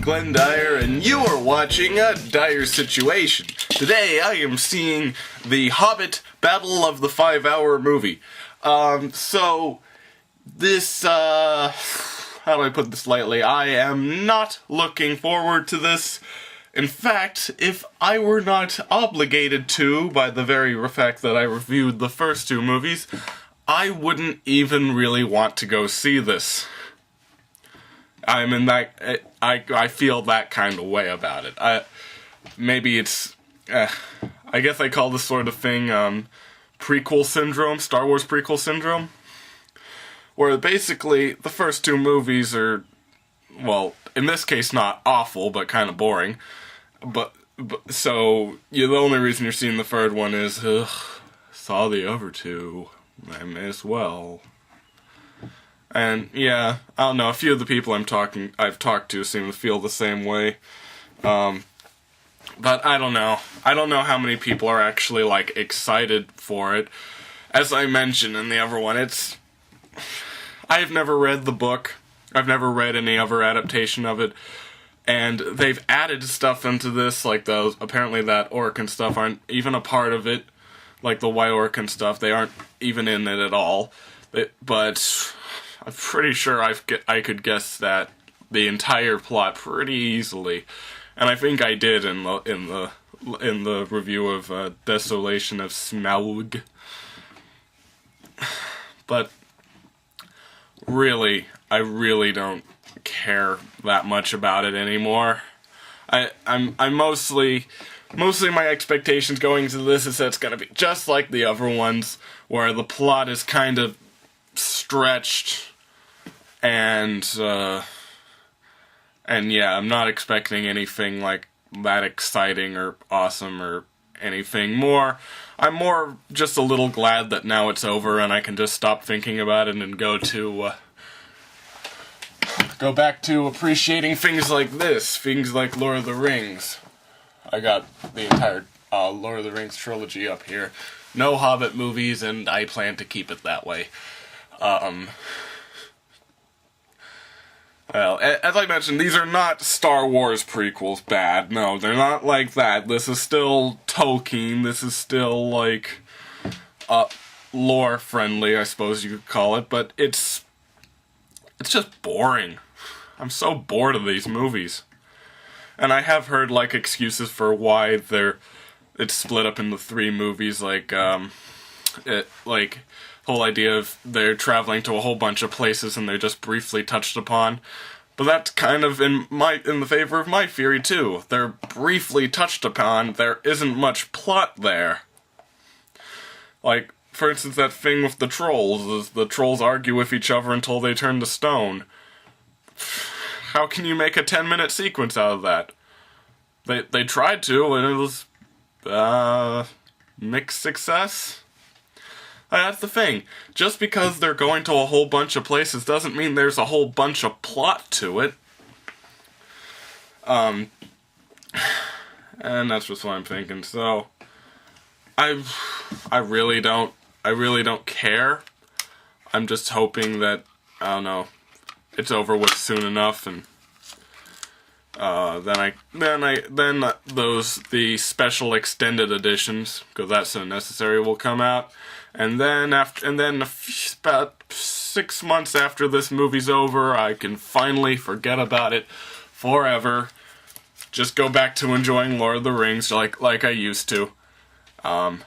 Glenn Dyer, and you are watching a Dyer-Situation. Today I am seeing the Hobbit Battle of the 5-Hour movie. So, this, how do I put this lightly? I am not looking forward to this. In fact, if I were not obligated to, by the very fact that I reviewed the first two movies, I wouldn't even really want to go see this. I'm in that, I feel that kind of way about it. Maybe it's, I guess I call this sort of thing, prequel syndrome, Star Wars prequel syndrome, where basically the first two movies are, well, in this case not awful, but kind of boring, but so, the only reason you're seeing the third one is, saw the other two, I may as well. And yeah, I don't know, a few of the people I've talked to seem to feel the same way. But I don't know. I don't know how many people are actually, like, excited for it. As I mentioned in the other one, I've never read the book. I've never read any other adaptation of it. And they've added stuff into this, like those, apparently that orc and stuff aren't even a part of it. Like the white orc and stuff, they aren't even in it at all. But I'm pretty sure I could guess that the entire plot pretty easily, and I think I did in the review of Desolation of Smaug. But really, I really don't care that much about it anymore. I'm mostly my expectations going into this is that it's gonna be just like the other ones, where the plot is kind of stretched. And yeah, I'm not expecting anything like that exciting or awesome or anything more. I'm more just a little glad that now it's over and I can just stop thinking about it and go back to appreciating things like this, things like Lord of the Rings. I got the entire Lord of the Rings trilogy up here. No Hobbit movies, and I plan to keep it that way. Well, as I mentioned, these are not Star Wars prequels bad. No, they're not like that. This is still Tolkien. This is still, like, lore-friendly, I suppose you could call it. But it's just boring. I'm so bored of these movies. And I have heard, like, excuses for why it's split up into 3 movies, like, whole idea of they're traveling to a whole bunch of places and they're just briefly touched upon. But that's kind of in the favor of my theory too. They're briefly touched upon, there isn't much plot there. Like, for instance, that thing with the trolls, is the trolls argue with each other until they turn to stone. How can you make a 10-minute sequence out of that? They tried to, and it was, mixed success? That's the thing. Just because they're going to a whole bunch of places doesn't mean there's a whole bunch of plot to it. And that's just what I'm thinking. So, I really don't care. I'm just hoping that, I don't know, it's over with soon enough, and then the special extended editions, because that's so necessary, will come out. And then about 6 months after this movie's over, I can finally forget about it forever. Just go back to enjoying Lord of the Rings like I used to. And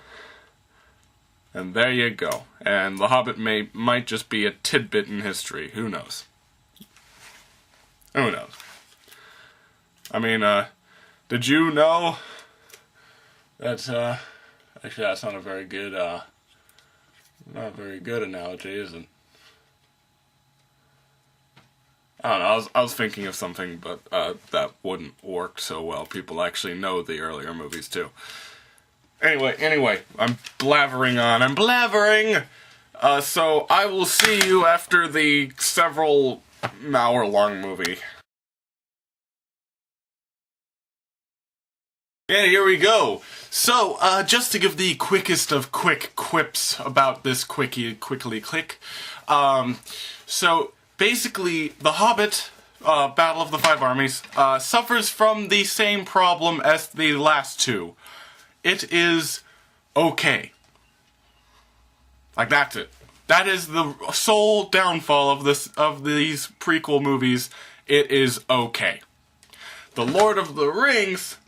there you go. And The Hobbit might just be a tidbit in history. Who knows? Who knows? I mean, did you know that, actually that's not a very good, not a very good analogy, is it? I don't know, I was thinking of something, but that wouldn't work so well. People actually know the earlier movies, too. Anyway, I'm blathering on. I'm blathering! So I will see you after the several hour-long movie. Yeah, here we go. So, just to give the quickest of quick quips about this quickly click. So, basically, The Hobbit Battle of the Five Armies, suffers from the same problem as the last two. It is okay. Like, that's it. That is the sole downfall of these prequel movies. It is okay. The Lord of the Rings,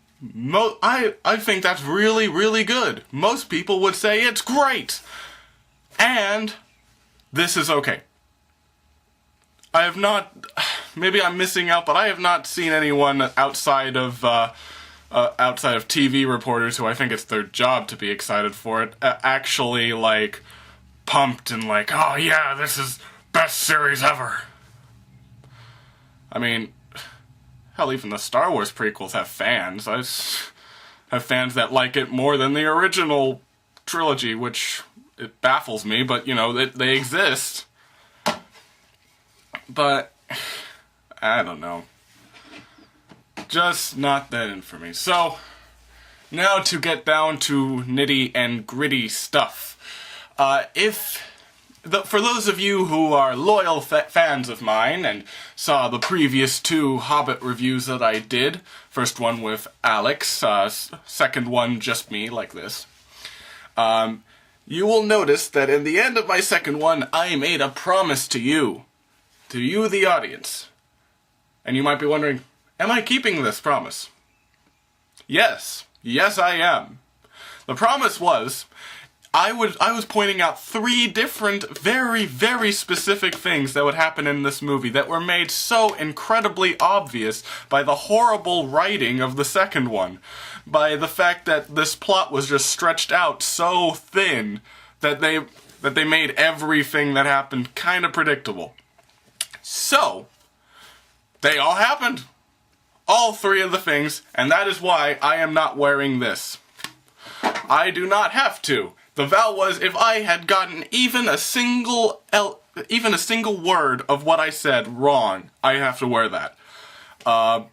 I think that's really, really good. Most people would say it's great. And this is okay. I have not, maybe I'm missing out, but I have not seen anyone outside of TV reporters who I think it's their job to be excited for it, actually, like, pumped and like, oh yeah, this is best series ever. I mean, hell, even the Star Wars prequels have fans. I have fans that like it more than the original trilogy, which it baffles me, but, you know, they exist. But, I don't know. Just not that in for me. So, now to get down to nitty and gritty stuff. For those of you who are loyal fans of mine and saw the previous two Hobbit reviews that I did, first one with Alex, second one just me, like this, you will notice that in the end of my second one, I made a promise to you the audience. And you might be wondering, am I keeping this promise? Yes. Yes, I am. The promise was, I was pointing out 3 different, very, very specific things that would happen in this movie that were made so incredibly obvious by the horrible writing of the second one. By the fact that this plot was just stretched out so thin that they made everything that happened kind of predictable. So, they all happened. All 3 of the things, and that is why I am not wearing this. I do not have to. The vow was, if I had gotten even a single word of what I said wrong, I have to wear that. And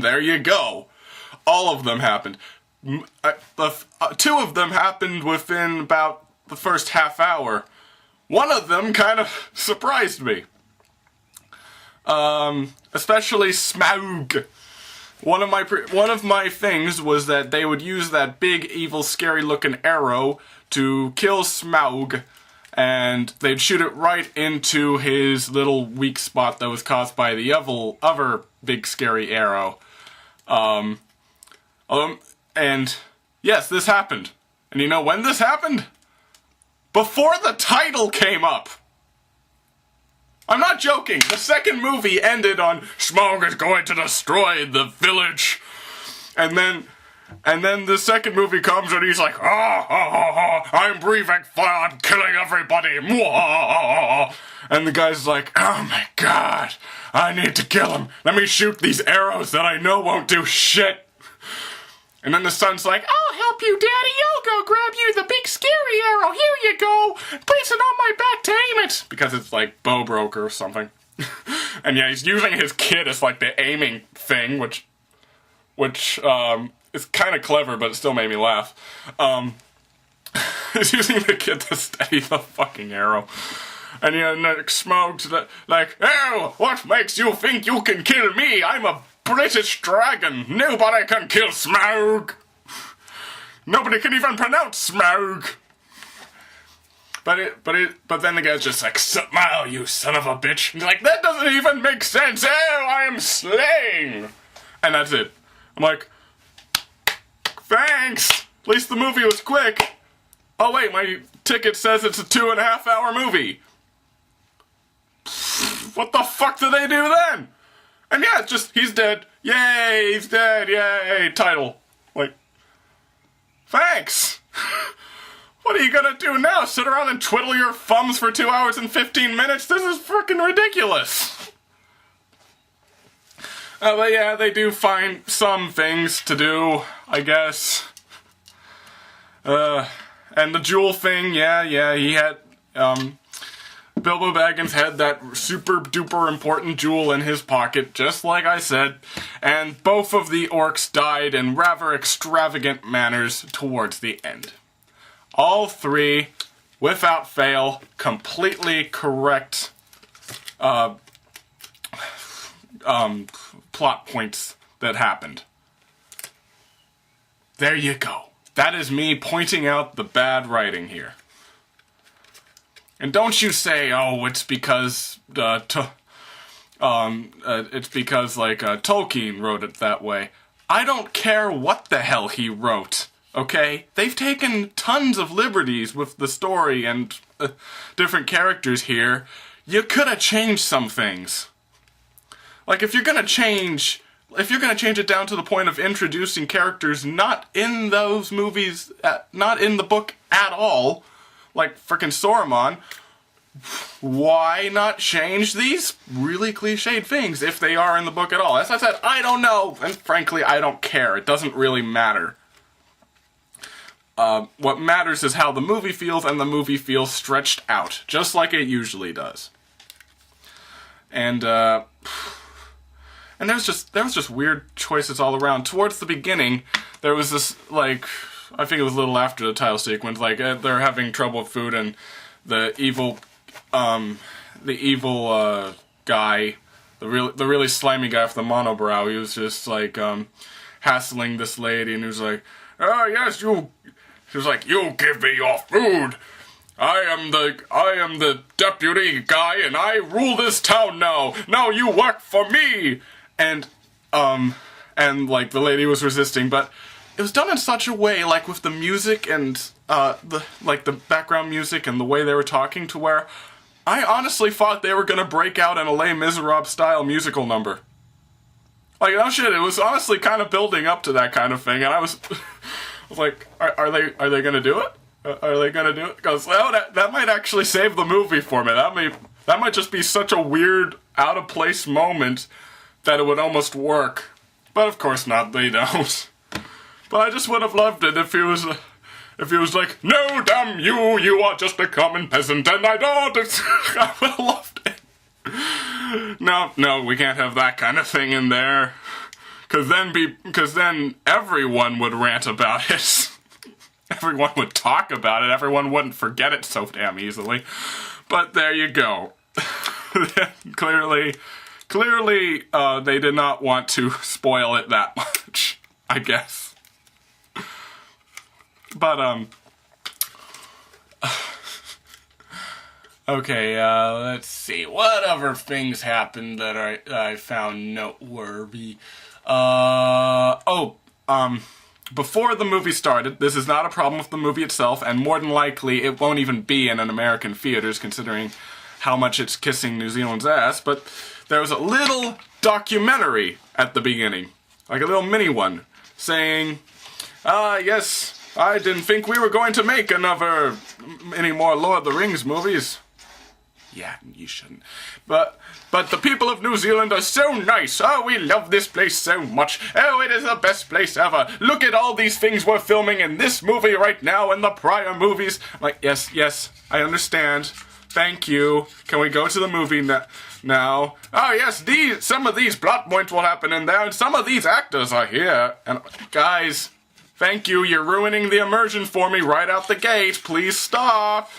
there you go. All of them happened. 2 of them happened within about the first half hour. One of them kind of surprised me. Especially Smaug. One of my things was that they would use that big, evil, scary-looking arrow to kill Smaug, and they'd shoot it right into his little weak spot that was caused by the other big, scary arrow. And yes, this happened. And you know when this happened? Before the title came up! I'm not joking. The second movie ended on Smaug is going to destroy the village. And then the second movie comes and he's like, I'm breathing fire, I'm killing everybody. And the guy's like, oh my god, I need to kill him. Let me shoot these arrows that I know won't do shit. And then the son's like, I'll help you, Daddy. I'll go grab you the big scary arrow. Here you go. Place it on my back to aim it. Because it's like bow broker or something. And yeah, he's using his kid as like the aiming thing, which is kind of clever, but it still made me laugh. He's using the kid to steady the fucking arrow. And yeah, Smaug's like, oh, what makes you think you can kill me? I'm a British dragon. Nobody can kill Smaug. Nobody can even pronounce Smaug. But then the guy's just like, smile, you son of a bitch. And he's like, that doesn't even make sense. Oh, I am slaying. And that's it. I'm like, thanks. At least the movie was quick. Oh wait, my ticket says it's a 2.5 hour movie. What the fuck do they do then? And yeah, it's just, he's dead. Yay, he's dead. Yay, title. Like, thanks. What are you gonna do now? Sit around and twiddle your thumbs for 2 hours and 15 minutes? This is freaking ridiculous. But yeah, they do find some things to do, I guess. And the jewel thing, yeah, he had, Bilbo Baggins had that super duper important jewel in his pocket, just like I said, and both of the orcs died in rather extravagant manners towards the end. All 3, without fail, completely correct plot points that happened. There you go. That is me pointing out the bad writing here. And don't you say, oh, it's because Tolkien wrote it that way. I don't care what the hell he wrote, okay? They've taken tons of liberties with the story and different characters here. You could have changed some things. Like, if you're gonna change it down to the point of introducing characters not in those movies, not in the book at all, like frickin' Saruman, why not change these really cliched things if they are in the book at all? As I said, I don't know, and frankly, I don't care. It doesn't really matter. What matters is how the movie feels, and the movie feels stretched out, just like it usually does. And there was just weird choices all around. Towards the beginning, there was this, like, I think it was a little after the title sequence, like, they're having trouble with food, and the evil guy, the really slimy guy with the monobrow, he was just, like, hassling this lady, and he was like, oh, yes, he was like, you give me your food! I am the deputy guy, and I rule this town now! Now you work for me! And like, the lady was resisting, but it was done in such a way, like, with the music and, the background music and the way they were talking, to where I honestly thought they were gonna break out in a Les Miserables-style musical number. Like, no shit, it was honestly kind of building up to that kind of thing, and I was like, are they gonna do it? Are they gonna do it? Because, well, that might actually save the movie for me. That might just be such a weird, out-of-place moment that it would almost work. But of course not, they don't. But I just would have loved it if he was like, no, damn you, you are just a common peasant, and I don't, I would have loved it. No, we can't have that kind of thing in there. Because then everyone would rant about it. Everyone would talk about it, everyone wouldn't forget it so damn easily. But there you go. Clearly, they did not want to spoil it that much, I guess. But, okay, let's see. What other things happened that I found noteworthy? Before the movie started, this is not a problem with the movie itself, and more than likely it won't even be in an American theaters, considering how much it's kissing New Zealand's ass, but there was a little documentary at the beginning, like a little mini one, saying, yes, I didn't think we were going to make any more Lord of the Rings movies. Yeah, you shouldn't. But the people of New Zealand are so nice. Oh, we love this place so much. Oh, it is the best place ever. Look at all these things we're filming in this movie right now and the prior movies. I'm like, yes, I understand. Thank you. Can we go to the movie now? Oh, yes, some of these plot points will happen in there, and some of these actors are here. And guys, thank you. You're ruining the immersion for me right out the gate. Please stop.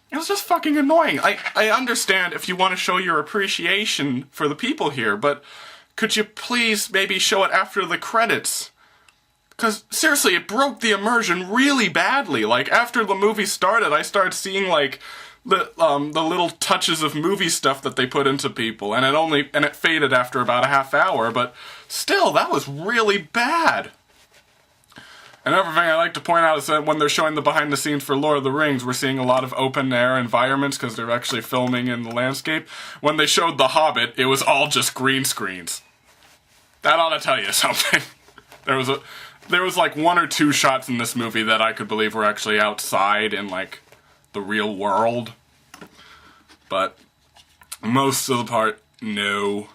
It was just fucking annoying. I understand if you want to show your appreciation for the people here, but could you please maybe show it after the credits? Because, seriously, it broke the immersion really badly. Like, after the movie started, I started seeing, like, the little touches of movie stuff that they put into people, and it faded after about a half hour, but still, that was really bad. Another thing I like to point out is that when they're showing the behind the scenes for Lord of the Rings, we're seeing a lot of open air environments because they're actually filming in the landscape. When they showed The Hobbit, it was all just green screens. That ought to tell you something. There was like one or two shots in this movie that I could believe were actually outside in like the real world. But most of the part, no.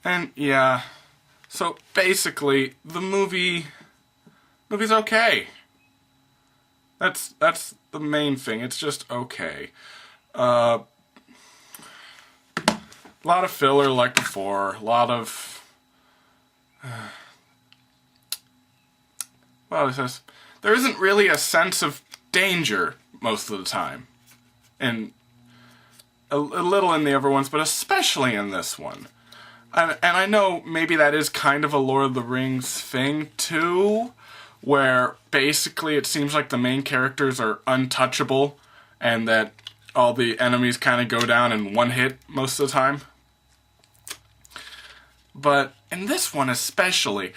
And yeah, so basically, the movie's okay. That's the main thing. It's just okay. A lot of filler like before. A lot of well, it says there isn't really a sense of danger most of the time, and a little in the other ones, but especially in this one. And I know maybe that is kind of a Lord of the Rings thing, too, where basically it seems like the main characters are untouchable, and that all the enemies kind of go down in one hit most of the time. But in this one especially,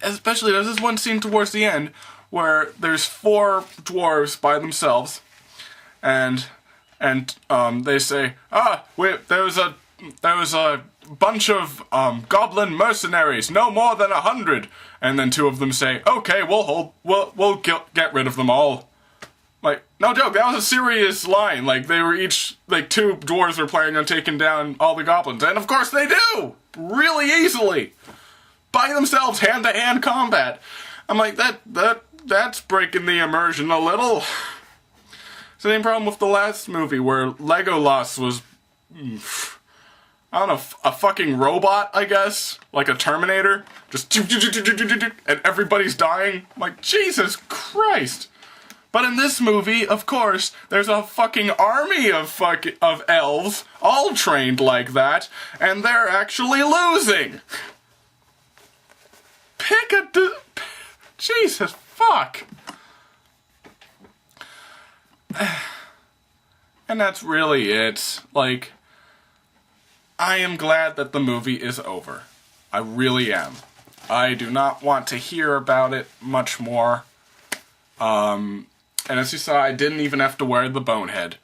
especially there's this one scene towards the end where there's 4 dwarves by themselves, and they say, there was a bunch of goblin mercenaries, no more than 100, and then 2 of them say, okay, we'll get rid of them all. Like, no joke, that was a serious line. Like, they were each, 2 dwarves were planning on taking down all the goblins, and of course they do! Really easily! By themselves, hand-to-hand combat. I'm like, that's breaking the immersion a little. Same problem with the last movie, where Legolas was, I don't know, a fucking robot, I guess? Like a Terminator? Just, and everybody's dying? I'm like, Jesus Christ! But in this movie, of course, there's a fucking army of elves, all trained like that, and they're actually losing! Jesus, fuck! And that's really it. Like, I am glad that the movie is over. I really am. I do not want to hear about it much more. And as you saw, I didn't even have to wear the bonehead.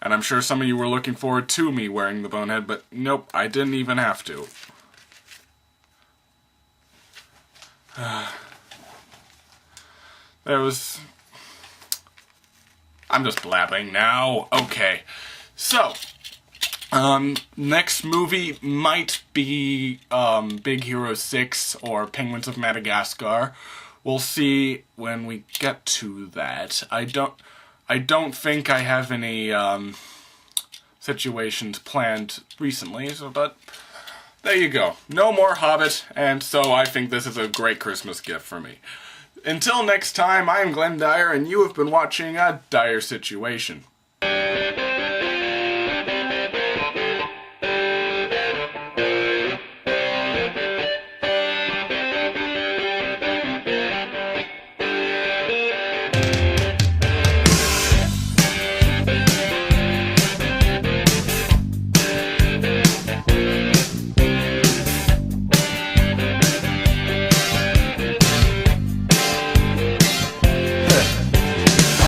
And I'm sure some of you were looking forward to me wearing the bonehead, but nope, I didn't even have to. I'm just blabbing now. Okay. So, next movie might be Big Hero 6 or Penguins of Madagascar. We'll see when we get to that. I don't think I have any situations planned recently, but there you go. No more Hobbit, and so I think this is a great Christmas gift for me. Until next time, I am Glenn Dyer, and you have been watching a Dyer-Situation.